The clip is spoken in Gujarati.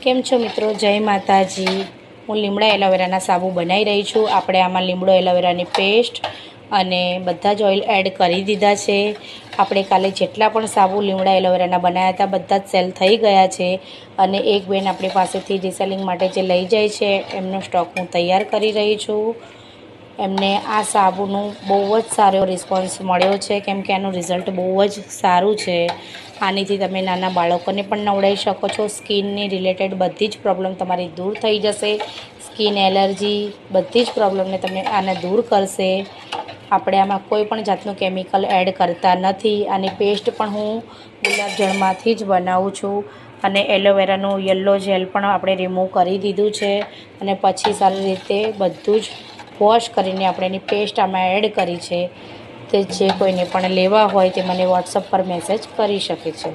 કેમ છો મિત્રો? જય માતાજી। હું લીમડા એલોવેરાના સાબુ બનાવી રહી છું। આપણે આમાં લીમડો એલોવેરાની પેસ્ટ અને બધા જ ઓઇલ એડ કરી દીધા છે। આપણે કાલે જેટલા પણ સાબુ લીમડા એલોવેરાના બનાવ્યા હતા બધા જ સેલ થઈ ગયા છે અને એક બેન આપણી પાસેથી રિસેલિંગ માટે જે લઈ જાય છે એમનો સ્ટોક હું તૈયાર કરી રહી છું। એમને આ સાબુનું બહુ જ સારો રિસ્પોન્સ મળ્યો છે, કેમ કે આનું રિઝલ્ટ બહુ જ સારું છે। આનીથી તમે નાના બાળકોને પણ નવડાવી શકો છો। સ્કિનની રિલેટેડ બધી જ પ્રોબ્લેમ તમારી દૂર થઈ જશે। સ્કિન એલર્જી બધી જ પ્રોબ્લેમને તમને આને દૂર કરશે। આપણે આમાં કોઈ પણ જાતનું કેમિકલ એડ કરતા નથી। આની પેસ્ટ પણ હું ગુલાબજળમાંથી જ બનાવું છું અને એલોવેરાનું યલો જેલ પણ આપણે રિમૂવ કરી દીધું છે અને પછી સારી રીતે બધું જ વોશ કરીને આપણે એની પેસ્ટ આમાં એડ કરી છે। તે જે કોઈને પણ લેવા હોય તે મને વોટ્સઅપ પર મેસેજ કરી શકે છે।